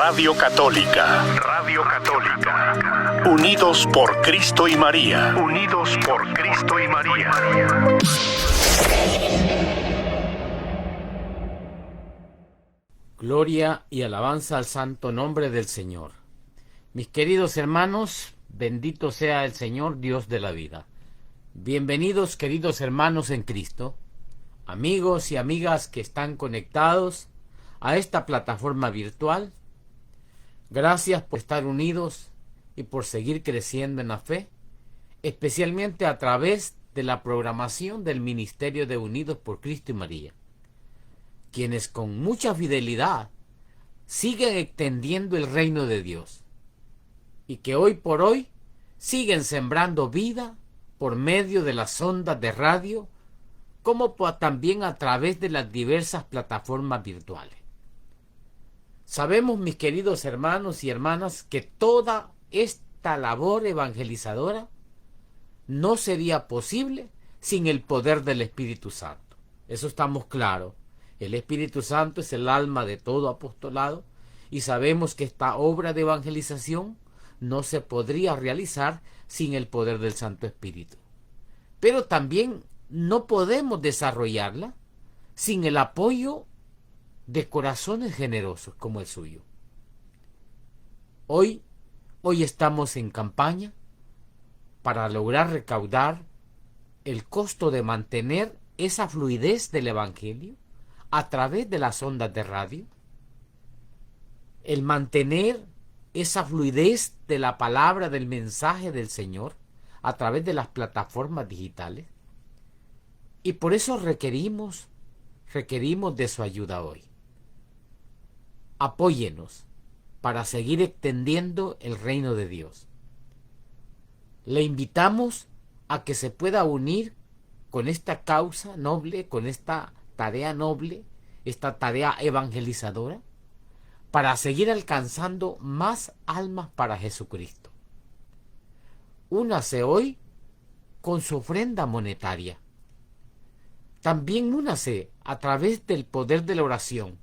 Radio Católica. Radio Católica. Unidos por Cristo y María. Unidos por Cristo y María. Gloria y alabanza al santo nombre del Señor. Mis queridos hermanos, bendito sea el Señor, Dios de la vida. Bienvenidos, queridos hermanos en Cristo, amigos y amigas que están conectados a esta plataforma virtual. Gracias por estar unidos y por seguir creciendo en la fe, especialmente a través de la programación del Ministerio de Unidos por Cristo y María, quienes con mucha fidelidad siguen extendiendo el reino de Dios y que hoy por hoy siguen sembrando vida por medio de las ondas de radio, como también a través de las diversas plataformas virtuales. Sabemos, mis queridos hermanos y hermanas, que toda esta labor evangelizadora no sería posible sin el poder del Espíritu Santo. Eso estamos claros. El Espíritu Santo es el alma de todo apostolado y sabemos que esta obra de evangelización no se podría realizar sin el poder del Santo Espíritu. Pero también no podemos desarrollarla sin el apoyo de corazones generosos como el suyo. Hoy estamos en campaña para lograr recaudar el costo de mantener esa fluidez del Evangelio a través de las ondas de radio, el mantener esa fluidez de la palabra, del mensaje del Señor a través de las plataformas digitales. Y por eso requerimos de su ayuda hoy. Apóyenos para seguir extendiendo el reino de Dios. Le invitamos a que se pueda unir con esta causa noble, con esta tarea noble, esta tarea evangelizadora, para seguir alcanzando más almas para Jesucristo. Únase hoy con su ofrenda monetaria. También únase a través del poder de la oración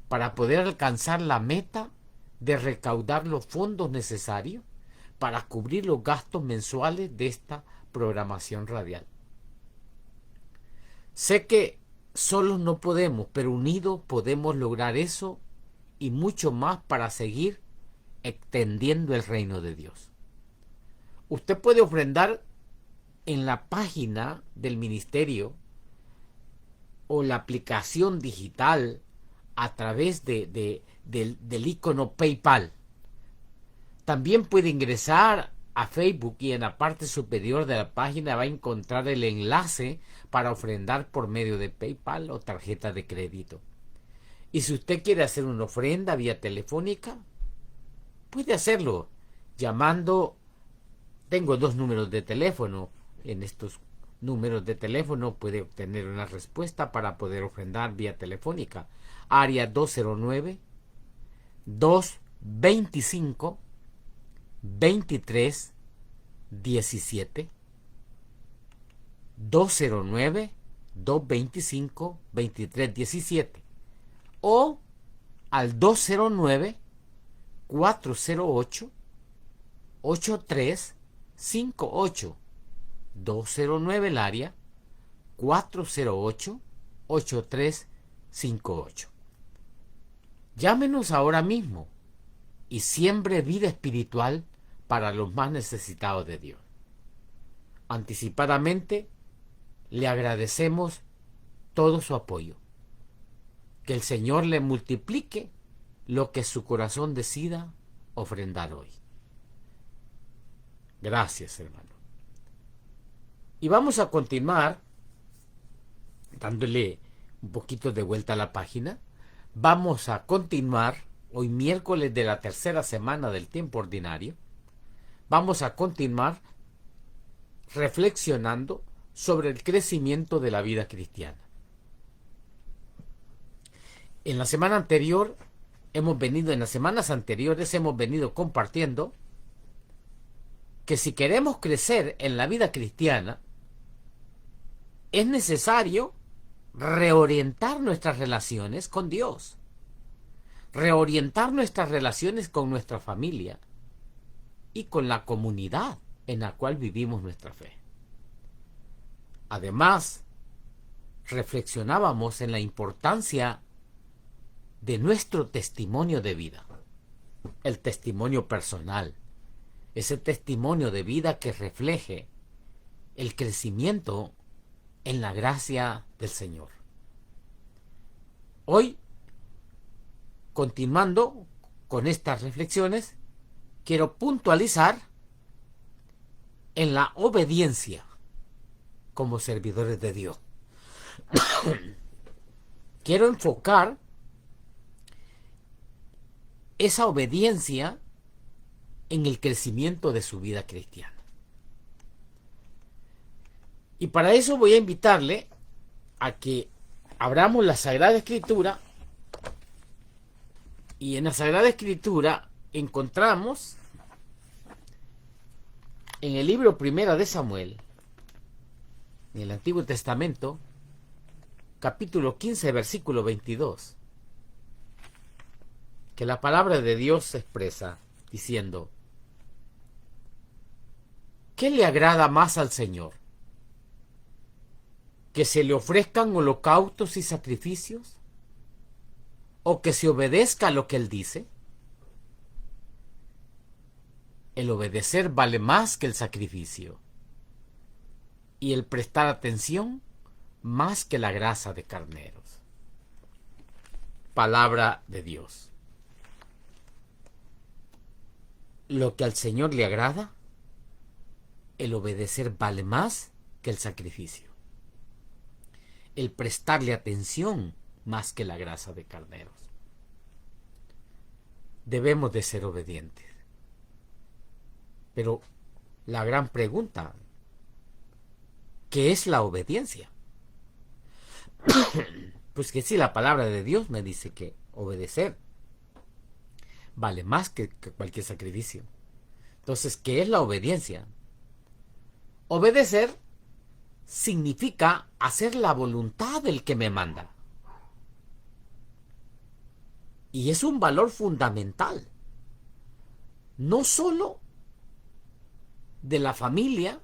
para poder alcanzar la meta de recaudar los fondos necesarios para cubrir los gastos mensuales de esta programación radial. Sé que solos no podemos, pero unidos podemos lograr eso y mucho más para seguir extendiendo el reino de Dios. Usted puede ofrendar en la página del ministerio o la aplicación digital a través del icono PayPal. También puede ingresar a Facebook y en la parte superior de la página va a encontrar el enlace para ofrendar por medio de PayPal o tarjeta de crédito. Y si usted quiere hacer una ofrenda vía telefónica, puede hacerlo llamando. Tengo 2 números de teléfono. En estos números de teléfono puede obtener una respuesta para poder ofrendar vía telefónica. Área 209-225-2317. 209-225-2317. O al 209-408-8358. 209 el área, 408-8358. Llámenos ahora mismo y siembre vida espiritual para los más necesitados de Dios. Anticipadamente le agradecemos todo su apoyo. Que el Señor le multiplique lo que su corazón decida ofrendar hoy. Gracias, hermano. Y vamos a continuar dándole un poquito de vuelta a la página. Vamos a continuar hoy miércoles de la tercera semana del tiempo ordinario. Vamos a continuar reflexionando sobre el crecimiento de la vida cristiana. En las semanas anteriores hemos venido compartiendo que si queremos crecer en la vida cristiana, es necesario reorientar nuestras relaciones con Dios. reorientar nuestras relaciones con nuestra familia y con la comunidad en la cual vivimos nuestra fe. Además, reflexionábamos en la importancia de nuestro testimonio de vida, el testimonio personal, ese testimonio de vida que refleje el crecimiento en la gracia del Señor. Hoy, continuando con estas reflexiones, quiero puntualizar en la obediencia como servidores de Dios. Quiero enfocar esa obediencia en el crecimiento de su vida cristiana. Y para eso voy a invitarle a que abramos la Sagrada Escritura, y en la Sagrada Escritura encontramos en el libro Primera de Samuel, en el Antiguo Testamento, capítulo 15, versículo 22, que la palabra de Dios se expresa diciendo: ¿qué le agrada más al Señor? ¿Que se le ofrezcan holocaustos y sacrificios? ¿O que se obedezca a lo que Él dice? El obedecer vale más que el sacrificio, y el prestar atención más que la grasa de carneros. Palabra de Dios. Lo que al Señor le agrada, el obedecer vale más que el sacrificio, el prestarle atención más que la grasa de carneros. Debemos de ser obedientes. Pero la gran pregunta, ¿qué es la obediencia? Pues que si la palabra de Dios me dice que obedecer vale más que cualquier sacrificio. Entonces, ¿qué es la obediencia? Obedecer significa hacer la voluntad del que me manda. Y es un valor fundamental, no solo de la familia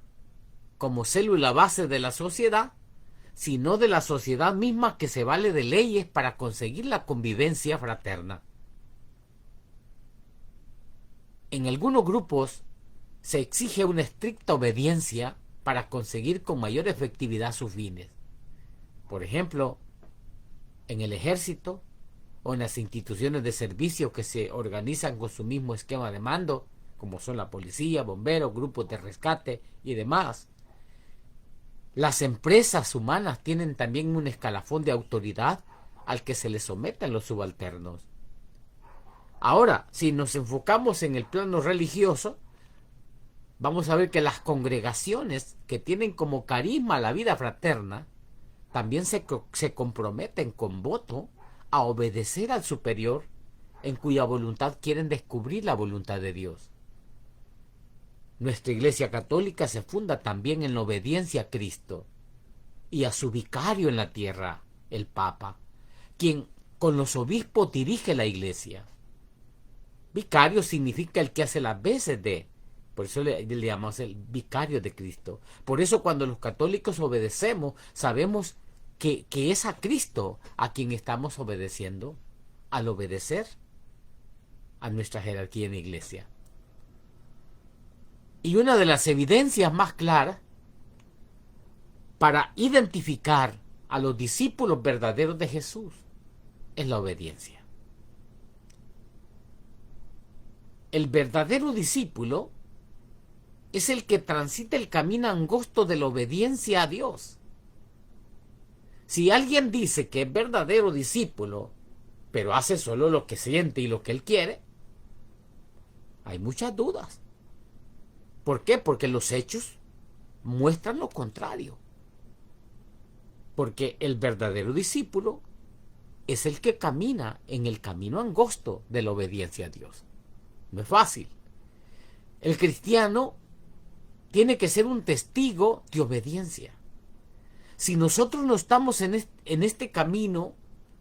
como célula base de la sociedad, sino de la sociedad misma, que se vale de leyes para conseguir la convivencia fraterna. En algunos grupos se exige una estricta obediencia para conseguir con mayor efectividad sus fines. Por ejemplo, en el ejército o en las instituciones de servicio que se organizan con su mismo esquema de mando, como son la policía, bomberos, grupos de rescate y demás. Las empresas humanas tienen también un escalafón de autoridad al que se les someten los subalternos. Ahora, si nos enfocamos en el plano religioso, vamos a ver que las congregaciones que tienen como carisma la vida fraterna también se comprometen con voto a obedecer al superior, en cuya voluntad quieren descubrir la voluntad de Dios. Nuestra Iglesia Católica se funda también en la obediencia a Cristo y a su vicario en la tierra, el Papa, quien con los obispos dirige la Iglesia. Vicario significa el que hace las veces de, por eso le llamamos el vicario de Cristo. Por eso cuando los católicos obedecemos, sabemos que es a Cristo a quien estamos obedeciendo al obedecer a nuestra jerarquía en la Iglesia. Y una de las evidencias más claras para identificar a los discípulos verdaderos de Jesús es la obediencia. El verdadero discípulo es el que transita el camino angosto de la obediencia a Dios. Si alguien dice que es verdadero discípulo, pero hace solo lo que siente y lo que él quiere, hay muchas dudas. ¿Por qué? Porque los hechos muestran lo contrario. Porque el verdadero discípulo es el que camina en el camino angosto de la obediencia a Dios. No es fácil. El cristiano tiene que ser un testigo de obediencia. Si nosotros no estamos en este camino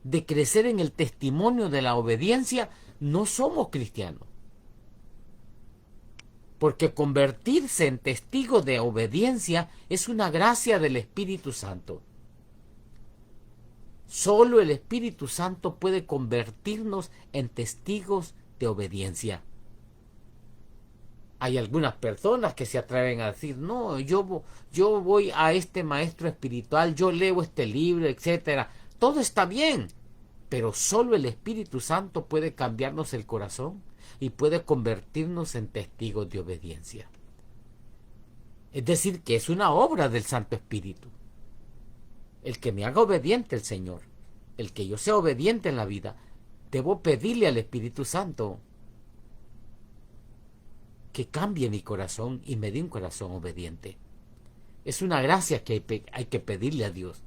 de crecer en el testimonio de la obediencia, no somos cristianos. Porque convertirse en testigo de obediencia es una gracia del Espíritu Santo. Solo el Espíritu Santo puede convertirnos en testigos de obediencia. Hay algunas personas que se atreven a decir, no, yo voy a este maestro espiritual, yo leo este libro, etcétera. Todo está bien, pero solo el Espíritu Santo puede cambiarnos el corazón y puede convertirnos en testigos de obediencia. Es decir, que es una obra del Santo Espíritu. El que me haga obediente al Señor, el que yo sea obediente en la vida, debo pedirle al Espíritu Santo que cambie mi corazón y me dé un corazón obediente. Es una gracia que hay que pedirle a Dios.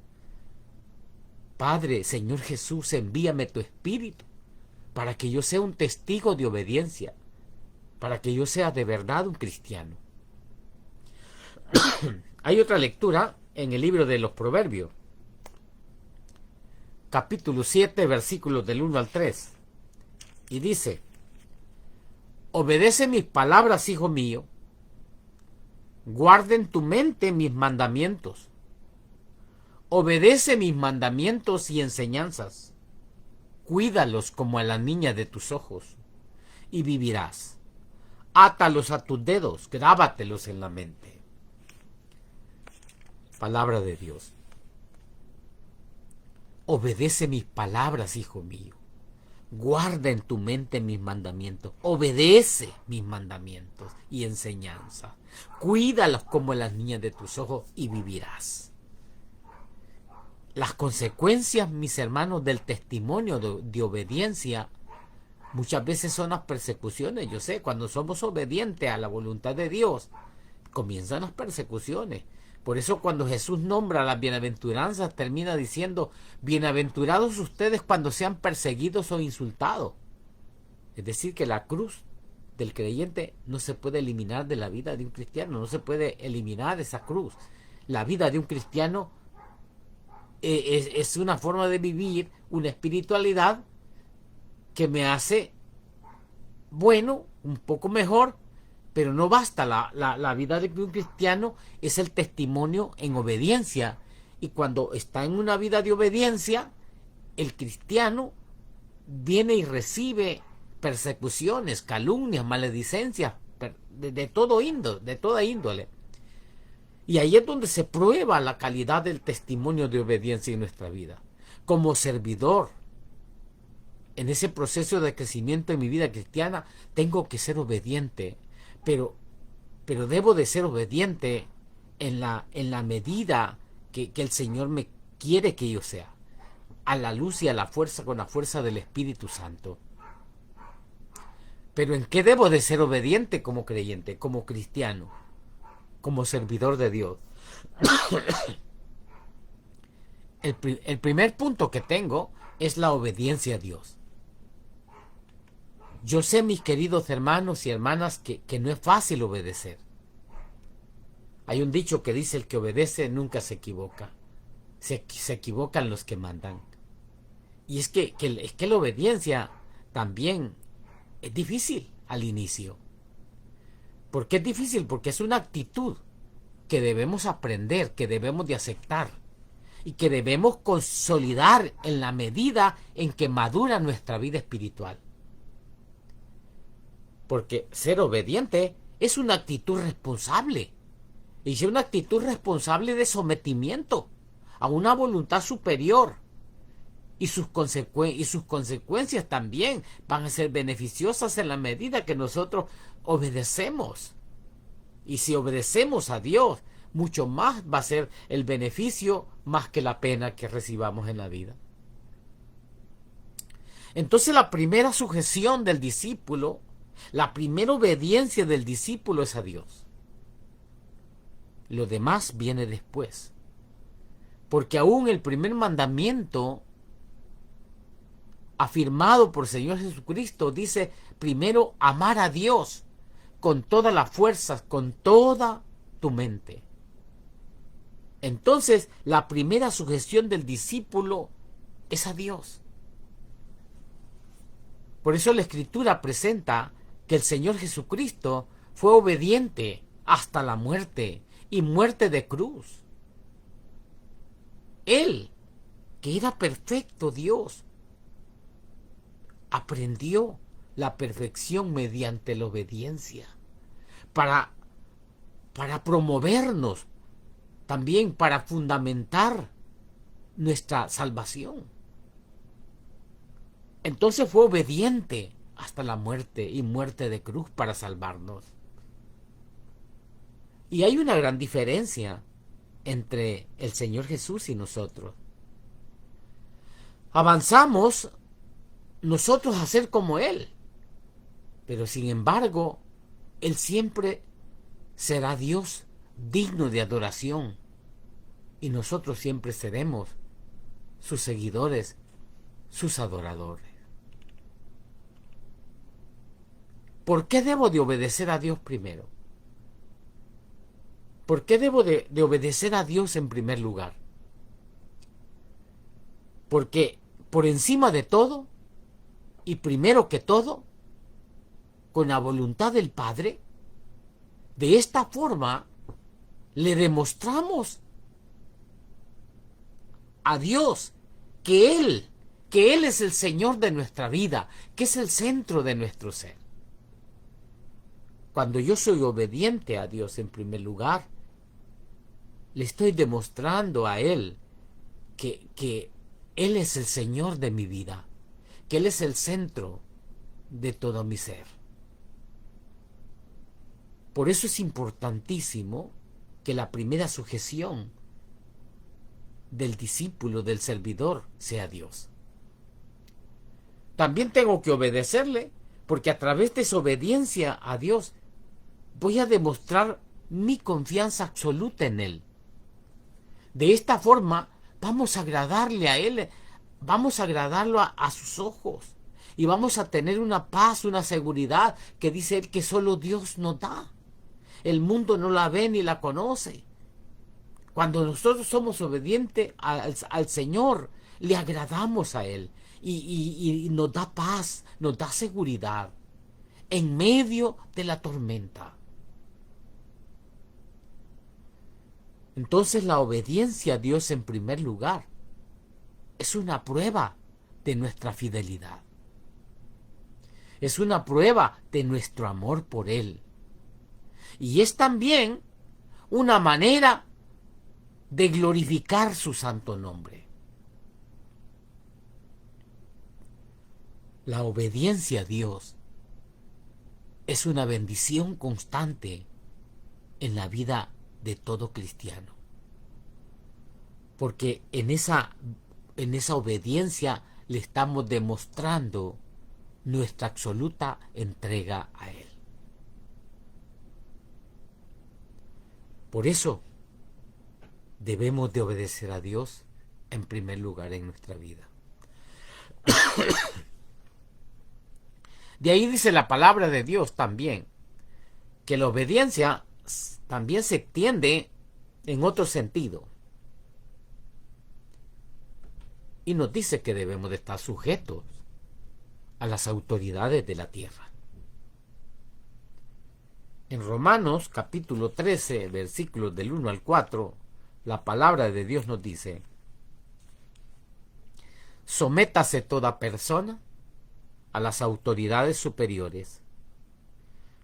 Padre, Señor Jesús, envíame tu Espíritu para que yo sea un testigo de obediencia, para que yo sea de verdad un cristiano. Hay otra lectura en el libro de los Proverbios, capítulo 7, versículos del 1 al 3, y dice: obedece mis palabras, hijo mío, guarda en tu mente mis mandamientos, obedece mis mandamientos y enseñanzas, cuídalos como a la niña de tus ojos, y vivirás. Átalos a tus dedos, grábatelos en la mente. Palabra de Dios. Obedece mis palabras, hijo mío. Guarda en tu mente mis mandamientos. Obedece mis mandamientos y enseñanza. Cuídalos como las niñas de tus ojos y vivirás. Las consecuencias, mis hermanos, del testimonio de obediencia muchas veces son las persecuciones. Yo sé, cuando somos obedientes a la voluntad de Dios, comienzan las persecuciones. Por eso cuando Jesús nombra las bienaventuranzas, termina diciendo: bienaventurados ustedes cuando sean perseguidos o insultados. Es decir, que la cruz del creyente no se puede eliminar de la vida de un cristiano, no se puede eliminar esa cruz. La vida de un cristiano es una forma de vivir, una espiritualidad que me hace bueno, un poco mejor, pero no basta. La vida de un cristiano es el testimonio en obediencia. Y cuando está en una vida de obediencia, el cristiano viene y recibe persecuciones, calumnias, maledicencias, de toda índole. Y ahí es donde se prueba la calidad del testimonio de obediencia en nuestra vida. Como servidor, en ese proceso de crecimiento en mi vida cristiana, tengo que ser obediente. Pero debo de ser obediente en la medida que el Señor me quiere que yo sea, a la luz y a la fuerza, con la fuerza del Espíritu Santo. Pero ¿en qué debo de ser obediente como creyente, como cristiano, como servidor de Dios? El primer punto que tengo es la obediencia a Dios. Yo sé, mis queridos hermanos y hermanas, que no es fácil obedecer. Hay un dicho que dice: el que obedece nunca se equivoca. Se equivocan los que mandan. Y es que la obediencia también es difícil al inicio. ¿Por qué es difícil? Porque es una actitud que debemos aprender, que debemos de aceptar y que debemos consolidar en la medida en que madura nuestra vida espiritual. Porque ser obediente es una actitud responsable. Y es una actitud responsable de sometimiento a una voluntad superior. Y sus consecuencias también van a ser beneficiosas en la medida que nosotros obedecemos. Y si obedecemos a Dios, mucho más va a ser el beneficio más que la pena que recibamos en la vida. Entonces la primera sujeción del discípulo, la primera obediencia del discípulo es a Dios. Lo demás viene después. Porque aún el primer mandamiento afirmado por el Señor Jesucristo dice: primero amar a Dios con todas las fuerzas, con toda tu mente. Entonces la primera sujeción del discípulo es a Dios. Por eso la Escritura presenta que el Señor Jesucristo fue obediente hasta la muerte y muerte de cruz. Él, que era perfecto Dios, aprendió la perfección mediante la obediencia para promovernos, también para fundamentar nuestra salvación. Entonces fue obediente hasta la muerte y muerte de cruz para salvarnos. Y hay una gran diferencia entre el Señor Jesús y nosotros. Avanzamos nosotros a ser como Él, pero sin embargo, Él siempre será Dios digno de adoración y nosotros siempre seremos sus seguidores, sus adoradores. ¿Por qué debo de obedecer a Dios primero? ¿Por qué debo de obedecer a Dios en primer lugar? Porque por encima de todo, y primero que todo, con la voluntad del Padre, de esta forma le demostramos a Dios que Él es el Señor de nuestra vida, que es el centro de nuestro ser. Cuando yo soy obediente a Dios en primer lugar, le estoy demostrando a Él que Él es el Señor de mi vida, que Él es el centro de todo mi ser. Por eso es importantísimo que la primera sujeción del discípulo, del servidor, sea Dios. También tengo que obedecerle, porque a través de esa obediencia a Dios voy a demostrar mi confianza absoluta en Él. De esta forma vamos a agradarle a Él, vamos a agradarlo a sus ojos y vamos a tener una paz, una seguridad que dice Él que solo Dios nos da. El mundo no la ve ni la conoce. Cuando nosotros somos obedientes al Señor, le agradamos a Él y nos da paz, nos da seguridad en medio de la tormenta. Entonces la obediencia a Dios en primer lugar es una prueba de nuestra fidelidad. Es una prueba de nuestro amor por Él. Y es también una manera de glorificar su santo nombre. La obediencia a Dios es una bendición constante en la vida de todo cristiano. Porque en esa obediencia le estamos demostrando nuestra absoluta entrega a Él. Por eso debemos de obedecer a Dios en primer lugar en nuestra vida. De ahí dice la palabra de Dios también, que la obediencia también se extiende en otro sentido. Y nos dice que debemos de estar sujetos a las autoridades de la tierra. En Romanos capítulo 13, versículos del 1 al 4, la palabra de Dios nos dice: sométase toda persona a las autoridades superiores,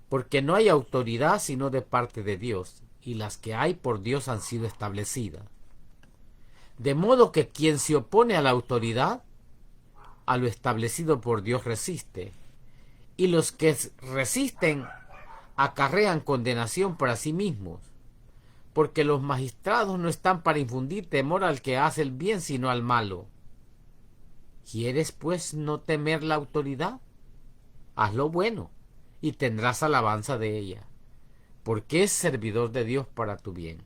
porque no hay autoridad sino de parte de Dios, y las que hay por Dios han sido establecidas. De modo que quien se opone a la autoridad, a lo establecido por Dios resiste, y los que resisten acarrean condenación para sí mismos, porque los magistrados no están para infundir temor al que hace el bien, sino al malo. ¿Quieres, pues, no temer la autoridad? Haz lo bueno, y tendrás alabanza de ella, porque es servidor de Dios para tu bien.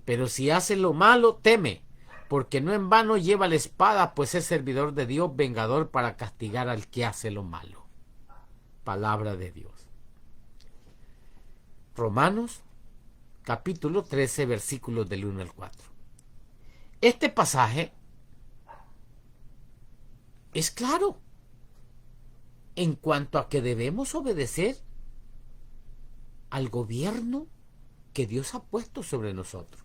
Pero si haces lo malo, teme, porque no en vano lleva la espada, pues es servidor de Dios, vengador para castigar al que hace lo malo. Palabra de Dios. Romanos, capítulo 13, versículos del 1 al 4. Este pasaje es claro. en cuanto a que debemos obedecer al gobierno que Dios ha puesto sobre nosotros.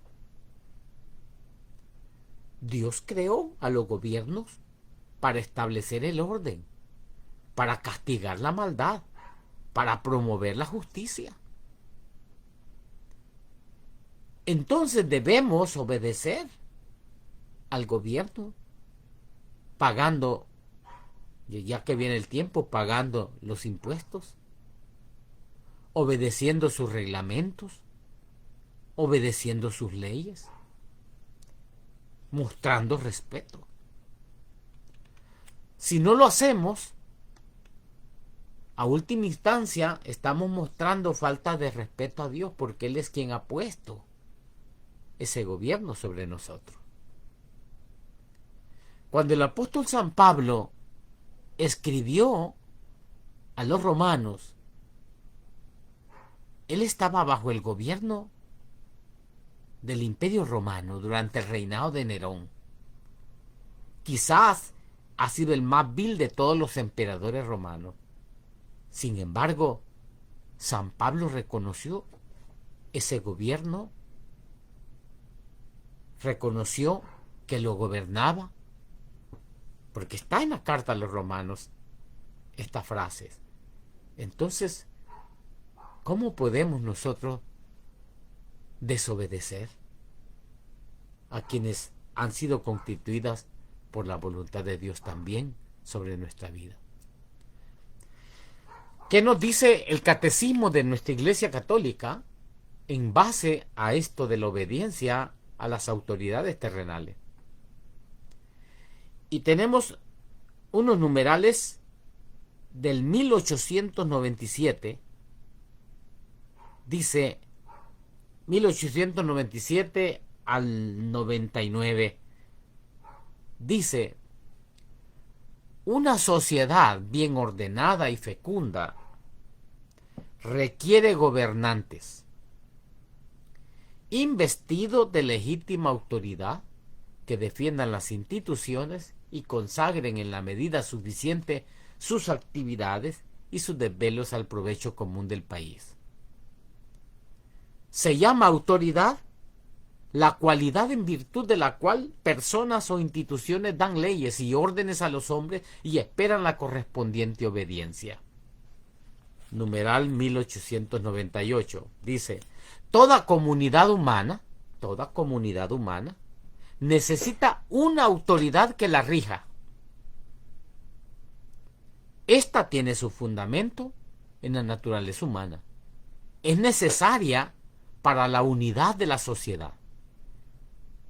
Dios creó a los gobiernos para establecer el orden, para castigar la maldad, para promover la justicia. Entonces debemos obedecer al gobierno, pagando, ya que viene el tiempo, pagando los impuestos, obedeciendo sus reglamentos, obedeciendo sus leyes, mostrando respeto. Si no lo hacemos, a última instancia estamos mostrando falta de respeto a Dios, porque Él es quien ha puesto ese gobierno sobre nosotros. Cuando el apóstol San Pablo escribió a los romanos, él estaba bajo el gobierno del Imperio Romano durante el reinado de Nerón. Quizás ha sido el más vil de todos los emperadores romanos. Sin embargo, San Pablo reconoció ese gobierno, reconoció que lo gobernaba, porque está en la carta a los romanos estas frases. Entonces, ¿cómo podemos nosotros desobedecer a quienes han sido constituidas por la voluntad de Dios también sobre nuestra vida? ¿Qué nos dice el catecismo de nuestra Iglesia Católica en base a esto de la obediencia a las autoridades terrenales? Y tenemos unos numerales del 1897. Dice 1897 al 99. Dice: una sociedad bien ordenada y fecunda requiere gobernantes investidos de legítima autoridad que defiendan las instituciones y consagren en la medida suficiente sus actividades y sus desvelos al provecho común del país. Se llama autoridad la cualidad en virtud de la cual personas o instituciones dan leyes y órdenes a los hombres y esperan la correspondiente obediencia. Numeral 1898 dice: toda comunidad humana necesita una autoridad que la rija. Esta tiene su fundamento en la naturaleza humana. Es necesaria para la unidad de la sociedad.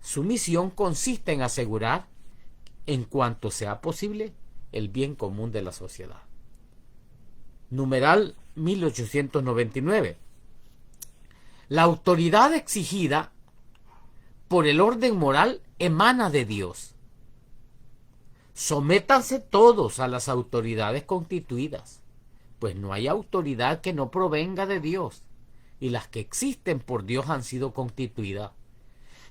Su misión consiste en asegurar, en cuanto sea posible, el bien común de la sociedad. Numeral 1899. La autoridad exigida por el orden moral emana de Dios. Sométanse todos a las autoridades constituidas, pues no hay autoridad que no provenga de Dios, y las que existen por Dios han sido constituidas.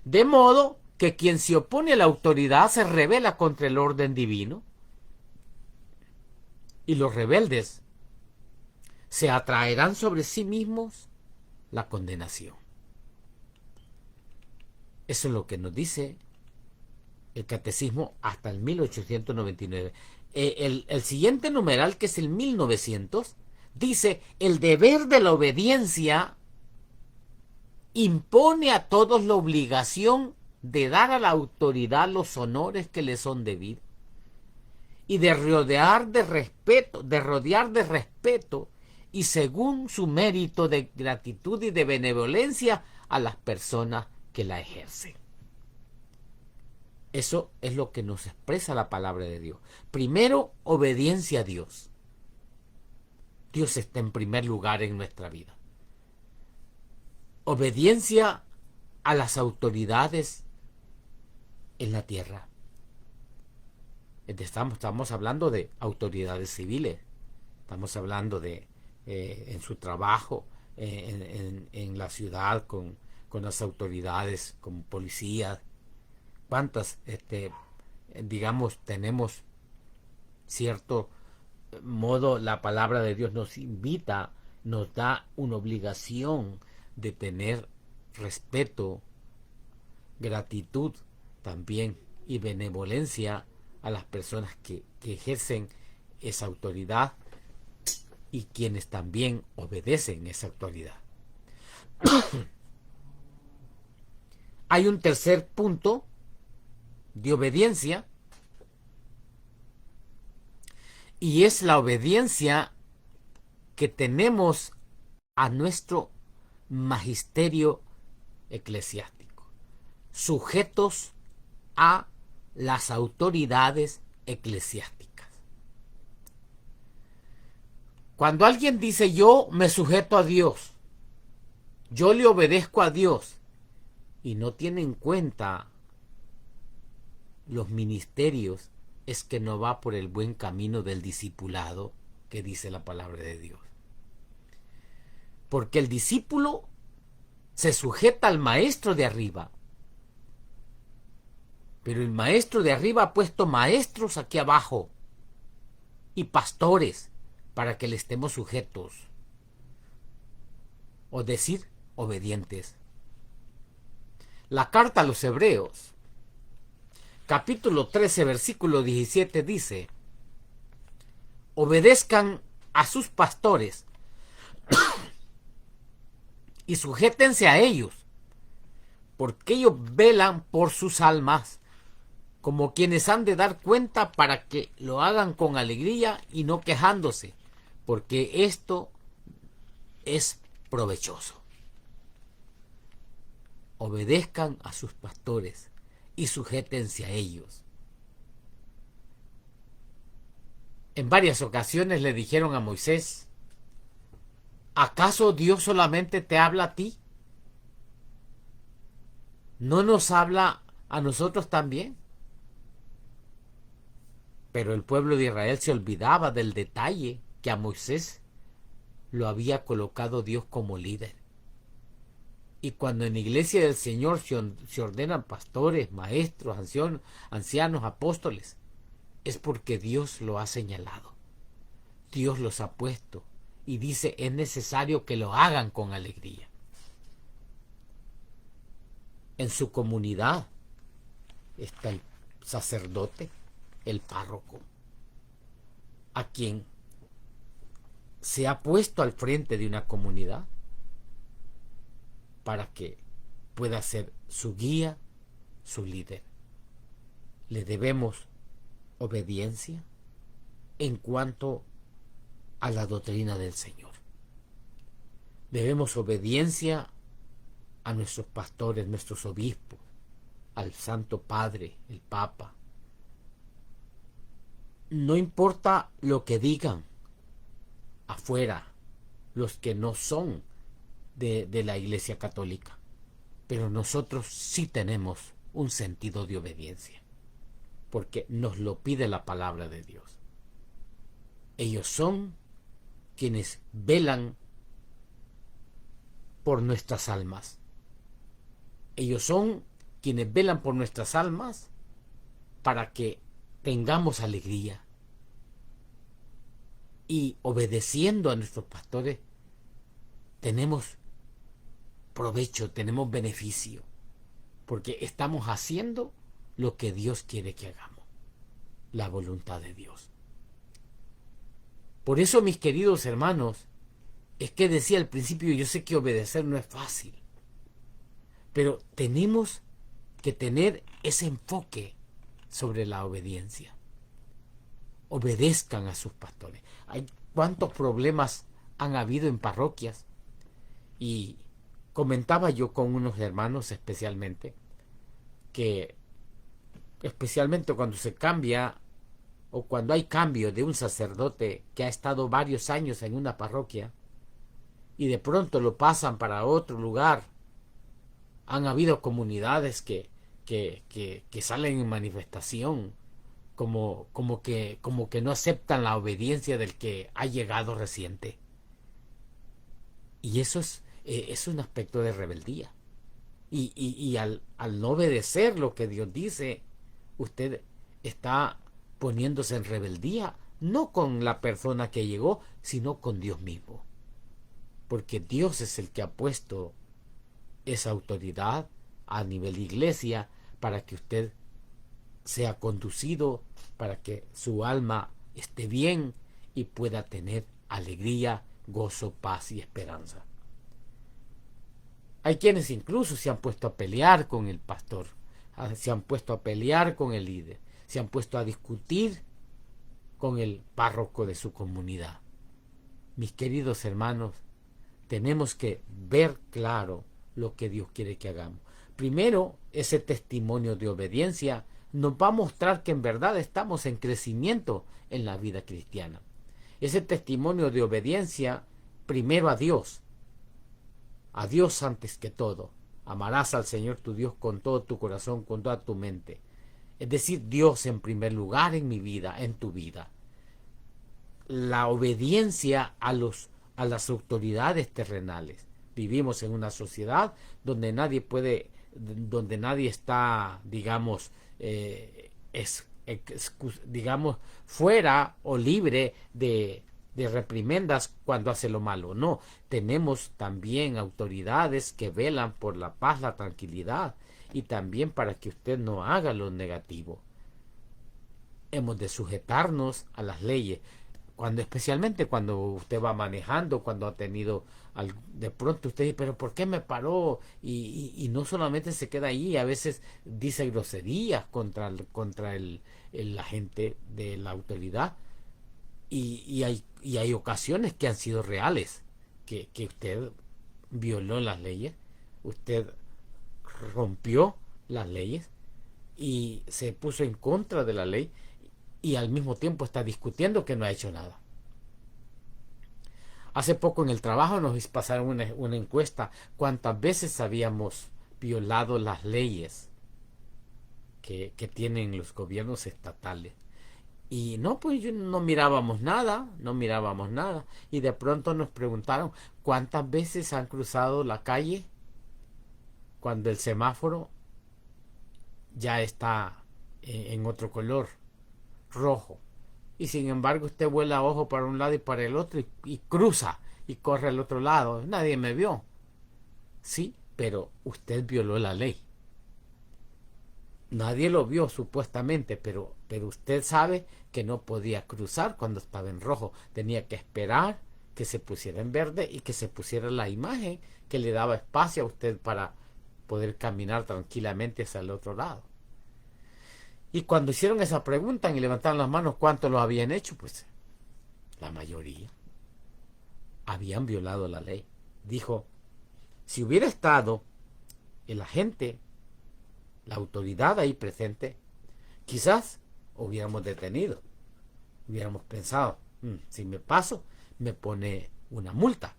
De modo que quien se opone a la autoridad se rebela contra el orden divino, y los rebeldes se atraerán sobre sí mismos la condenación. Eso es lo que nos dice el catecismo hasta el 1899. El siguiente numeral, que es el 1900, dice: el deber de la obediencia impone a todos la obligación de dar a la autoridad los honores que le son debidos y de rodear de respeto y según su mérito de gratitud y de benevolencia a las personas que la ejercen. Eso es lo que nos expresa la palabra de Dios. Primero, obediencia a Dios. Dios está en primer lugar en nuestra vida. Obediencia a las autoridades en la tierra. Estamos hablando de autoridades civiles. Estamos hablando de en su trabajo, en la ciudad, con las autoridades, con policías. ¿Cuántas, digamos, tenemos cierto modo la palabra de Dios nos invita, nos da una obligación de tener respeto, gratitud también y benevolencia a las personas que ejercen esa autoridad y quienes también obedecen esa autoridad. Hay un tercer punto de obediencia, y es la obediencia que tenemos a nuestro magisterio eclesiástico, sujetos a las autoridades eclesiásticas. Cuando alguien dice yo me sujeto a Dios, yo le obedezco a Dios, y no tiene en cuenta los ministerios, es que no va por el buen camino del discipulado que dice la palabra de Dios. Porque el discípulo se sujeta al maestro de arriba, pero el maestro de arriba ha puesto maestros aquí abajo y pastores para que le estemos sujetos, o decir, obedientes. La carta a los Hebreos, capítulo 13, versículo 17 dice: obedezcan a sus pastores y sujétense a ellos, porque ellos velan por sus almas, como quienes han de dar cuenta, para que lo hagan con alegría y no quejándose, porque esto es provechoso. Obedezcan a sus pastores y sujétense a ellos. En varias ocasiones le dijeron a Moisés: ¿acaso Dios solamente te habla a ti? ¿No nos habla a nosotros también? Pero el pueblo de Israel se olvidaba del detalle que a Moisés lo había colocado Dios como líder. Y cuando en la iglesia del Señor se ordenan pastores, maestros, ancianos, apóstoles, es porque Dios lo ha señalado. Dios los ha puesto y dice: es necesario que lo hagan con alegría. En su comunidad está el sacerdote, el párroco, a quien se ha puesto al frente de una comunidad para que pueda ser su guía, su líder. Le debemos obediencia en cuanto a la doctrina del Señor. Debemos obediencia a nuestros pastores, nuestros obispos, al Santo Padre, el Papa. No importa lo que digan afuera los que no son de la Iglesia Católica, pero nosotros sí tenemos un sentido de obediencia, porque nos lo pide la palabra de Dios. Ellos son quienes velan por nuestras almas. Ellos son quienes velan por nuestras almas para que tengamos alegría. Y obedeciendo a nuestros pastores tenemos provecho, tenemos beneficio, porque estamos haciendo lo que Dios quiere que hagamos, la voluntad de Dios. Por eso, mis queridos hermanos, es que decía al principio, yo sé que obedecer no es fácil, pero tenemos que tener ese enfoque sobre la obediencia. Obedezcan a sus pastores. Hay cuántos problemas han habido en parroquias, y comentaba yo con unos hermanos especialmente, que especialmente cuando se cambia o cuando hay cambio de un sacerdote que ha estado varios años en una parroquia y de pronto lo pasan para otro lugar, han habido comunidades que salen en manifestación como que no aceptan la obediencia del que ha llegado reciente. Y eso es un aspecto de rebeldía. Y al no obedecer lo que Dios dice, usted está poniéndose en rebeldía no con la persona que llegó, sino con Dios mismo. Porque Dios es el que ha puesto esa autoridad a nivel de iglesia para que usted sea conducido, para que su alma esté bien y pueda tener alegría, gozo, paz y esperanza. Hay quienes incluso se han puesto a pelear con el pastor, se han puesto a pelear con el líder, se han puesto a discutir con el párroco de su comunidad. Mis queridos hermanos, tenemos que ver claro lo que Dios quiere que hagamos. Primero, ese testimonio de obediencia nos va a mostrar que en verdad estamos en crecimiento en la vida cristiana. Ese testimonio de obediencia, primero a Dios antes que todo. Amarás al Señor tu Dios con todo tu corazón, con toda tu mente. Es decir, Dios en primer lugar en mi vida, en tu vida. La obediencia a las autoridades terrenales. Vivimos en una sociedad donde nadie está, digamos, digamos, fuera o libre de reprimendas cuando hace lo malo. No, tenemos también autoridades que velan por la paz, la tranquilidad y también para que usted no haga lo negativo. Hemos de sujetarnos a las leyes, especialmente cuando usted va manejando, cuando ha tenido de pronto usted dice, pero ¿por qué me paró? Y no solamente se queda ahí, a veces dice groserías contra el agente de la autoridad. Y hay ocasiones que han sido reales, que usted violó las leyes, usted rompió las leyes y se puso en contra de la ley y al mismo tiempo está discutiendo que no ha hecho nada. Hace poco en el trabajo nos pasaron una encuesta, cuántas veces habíamos violado las leyes que tienen los gobiernos estatales. Y no, pues no mirábamos nada. Y de pronto nos preguntaron, ¿cuántas veces han cruzado la calle cuando el semáforo ya está en otro color, rojo? Y sin embargo usted vuela ojo para un lado y para el otro y cruza y corre al otro lado. Nadie me vio. Sí, pero usted violó la ley. Nadie lo vio supuestamente, pero usted sabe que no podía cruzar cuando estaba en rojo. Tenía que esperar que se pusiera en verde y que se pusiera la imagen que le daba espacio a usted para poder caminar tranquilamente hacia el otro lado. Y cuando hicieron esa pregunta y levantaron las manos, ¿cuántos lo habían hecho? Pues la mayoría habían violado la ley. Dijo, si hubiera estado el agente, la autoridad ahí presente, quizás hubiéramos detenido, hubiéramos pensado, si me paso, me pone una multa.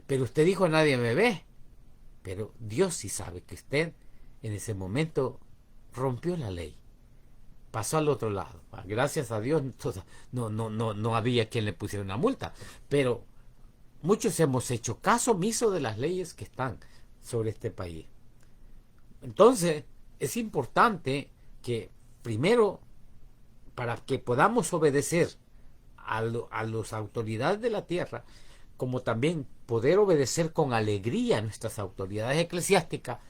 Pero usted dijo, nadie me ve. Pero Dios sí sabe que usted en ese momento rompió la ley, pasó al otro lado. Gracias a Dios no había quien le pusiera una multa, pero muchos hemos hecho caso omiso de las leyes que están sobre este país. Entonces es importante que primero, para que podamos obedecer a las autoridades de la tierra, como también poder obedecer con alegría a nuestras autoridades eclesiásticas,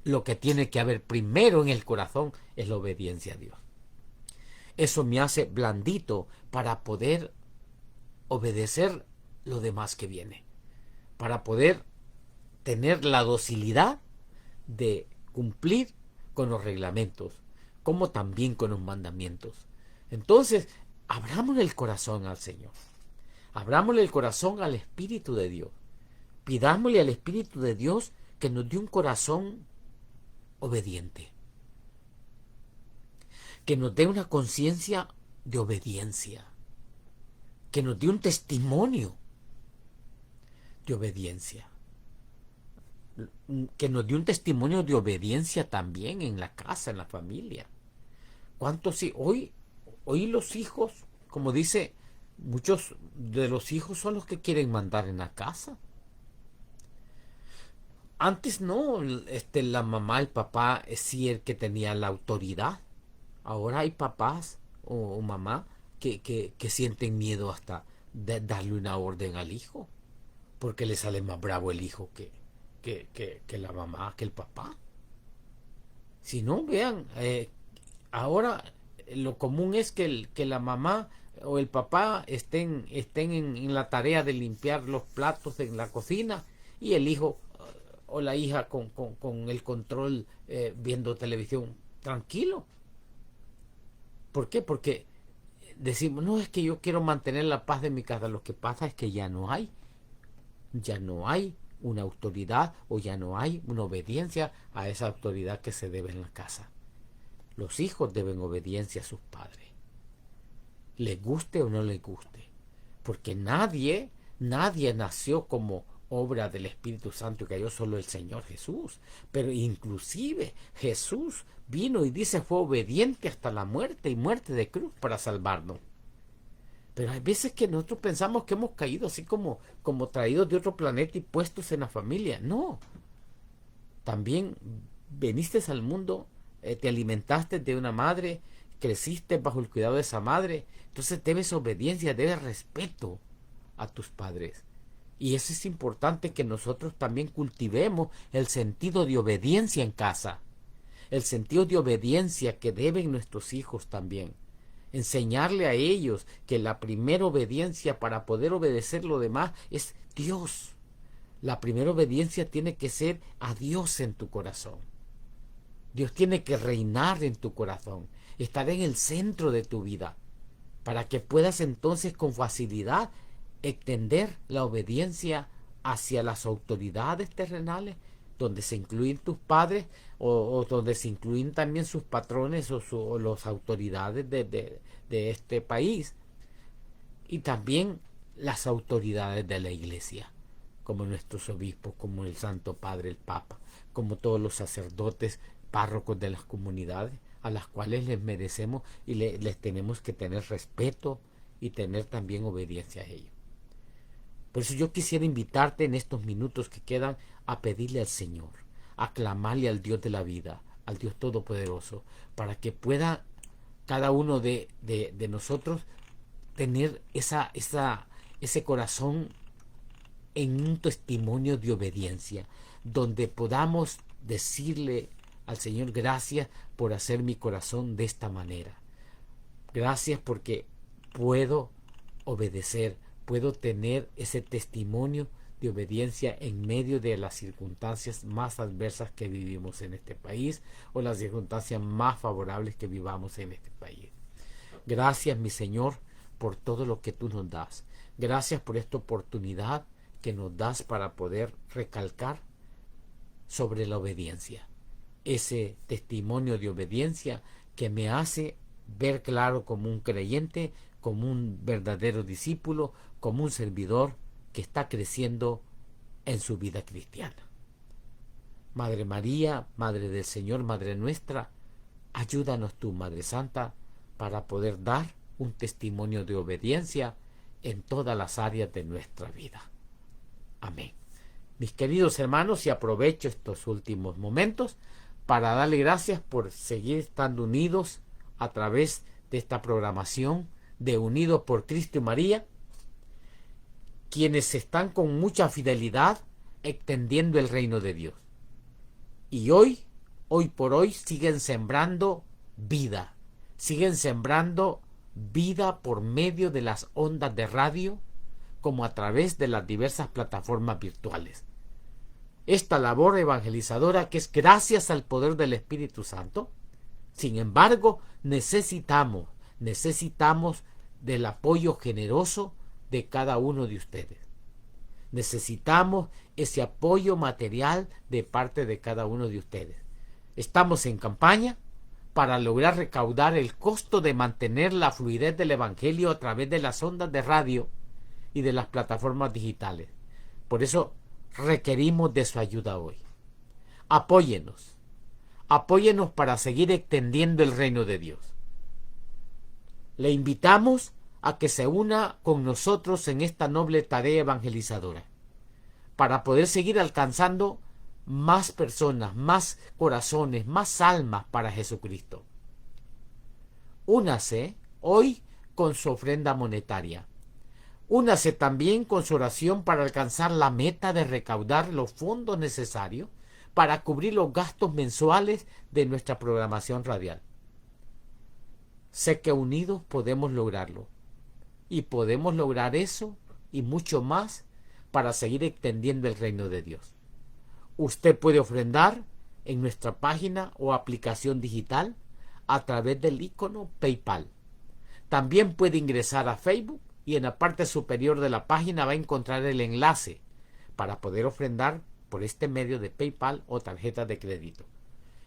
lo que tiene que haber primero en el corazón es la obediencia a Dios. Eso me hace blandito para poder obedecer lo demás que viene, para poder tener la docilidad de cumplir con los reglamentos, como también con los mandamientos. Entonces, abrámosle el corazón al Señor, abrámosle el corazón al Espíritu de Dios, pidámosle al Espíritu de Dios que nos dé un corazón obediente, que nos dé una conciencia de obediencia, que nos dé un testimonio de obediencia, que nos dé un testimonio de obediencia también en la casa, en la familia. ¿Cuántos sí? Hoy los hijos, como dice, muchos de los hijos son los que quieren mandar en la casa. Antes no, la mamá, el papá sí el que tenía la autoridad. Ahora hay papás o mamá que sienten miedo hasta de darle una orden al hijo, porque le sale más bravo el hijo que la mamá, que el papá. Si no, vean, ahora lo común es que la mamá o el papá estén en la tarea de limpiar los platos en la cocina y el hijo o la hija con el control viendo televisión tranquilo. ¿Por qué? Porque decimos, no, es que yo quiero mantener la paz de mi casa. Lo que pasa es que ya no hay una autoridad o ya no hay una obediencia a esa autoridad que se debe en la casa. Los hijos deben obediencia a sus padres, les guste o no les guste, porque nadie nació como obra del Espíritu Santo, que cayó solo el Señor Jesús. Pero inclusive Jesús vino y dice fue obediente hasta la muerte y muerte de cruz para salvarnos. Pero hay veces que nosotros pensamos que hemos caído así como traídos de otro planeta y puestos en la familia. No. También veniste al mundo, te alimentaste de una madre, creciste bajo el cuidado de esa madre. Entonces debes obediencia, debes respeto a tus padres. Y eso es importante, que nosotros también cultivemos el sentido de obediencia en casa. El sentido de obediencia que deben nuestros hijos también. Enseñarle a ellos que la primera obediencia para poder obedecer lo demás es Dios. La primera obediencia tiene que ser a Dios en tu corazón. Dios tiene que reinar en tu corazón, estar en el centro de tu vida, para que puedas entonces con facilidad extender la obediencia hacia las autoridades terrenales, donde se incluyen tus padres o donde se incluyen también sus patrones o las autoridades de este país, y también las autoridades de la iglesia, como nuestros obispos, como el Santo Padre, el Papa, como todos los sacerdotes, párrocos de las comunidades, a las cuales les merecemos y les tenemos que tener respeto y tener también obediencia a ellos. Por eso yo quisiera invitarte en estos minutos que quedan a pedirle al Señor, a clamarle al Dios de la vida, al Dios Todopoderoso, para que pueda cada uno de nosotros tener ese corazón en un testimonio de obediencia, donde podamos decirle al Señor, gracias por hacer mi corazón de esta manera. Gracias porque puedo obedecer, puedo tener ese testimonio de obediencia en medio de las circunstancias más adversas que vivimos en este país o las circunstancias más favorables que vivamos en este país. Gracias, mi Señor, por todo lo que tú nos das. Gracias por esta oportunidad que nos das para poder recalcar sobre la obediencia. Ese testimonio de obediencia que me hace ver claro como un creyente, como un verdadero discípulo, como un servidor que está creciendo en su vida cristiana. Madre María, Madre del Señor, Madre nuestra, ayúdanos tú, Madre Santa, para poder dar un testimonio de obediencia en todas las áreas de nuestra vida. Amén. Mis queridos hermanos, y aprovecho estos últimos momentos para darle gracias por seguir estando unidos a través de esta programación de Unidos por Cristo y María, quienes están con mucha fidelidad extendiendo el reino de Dios. Y hoy por hoy, siguen sembrando vida por medio de las ondas de radio, como a través de las diversas plataformas virtuales. Esta labor evangelizadora, que es gracias al poder del Espíritu Santo, sin embargo, necesitamos del apoyo generoso de cada uno de ustedes. Necesitamos ese apoyo material de parte de cada uno de ustedes. Estamos en campaña para lograr recaudar el costo de mantener la fluidez del Evangelio a través de las ondas de radio y de las plataformas digitales. Por eso requerimos de su ayuda hoy. Apóyenos para seguir extendiendo el reino de Dios. Le invitamos a que se una con nosotros en esta noble tarea evangelizadora, para poder seguir alcanzando más personas, más corazones, más almas para Jesucristo. Únase hoy con su ofrenda monetaria. Únase también con su oración para alcanzar la meta de recaudar los fondos necesarios para cubrir los gastos mensuales de nuestra programación radial. Sé que unidos podemos lograrlo. Y podemos lograr eso y mucho más para seguir extendiendo el reino de Dios. Usted puede ofrendar en nuestra página o aplicación digital a través del icono PayPal. También puede ingresar a Facebook y en la parte superior de la página va a encontrar el enlace para poder ofrendar por este medio de PayPal o tarjeta de crédito.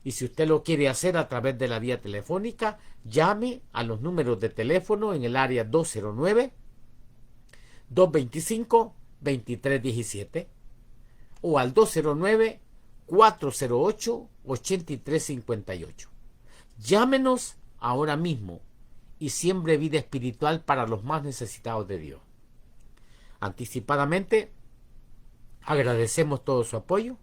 Y si usted lo quiere hacer a través de la vía telefónica, llame a los números de teléfono en el área 209-225-2317 o al 209-408-8358. Llámenos ahora mismo y siembre vida espiritual para los más necesitados de Dios. Anticipadamente, agradecemos todo su apoyo.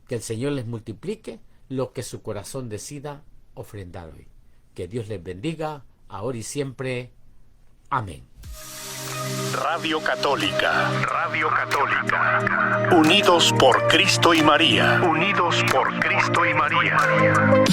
Que el Señor les multiplique lo que su corazón decida ofrendar hoy. Que Dios les bendiga, ahora y siempre. Amén. Radio Católica. Radio Católica. Unidos por Cristo y María. Unidos por Cristo y María.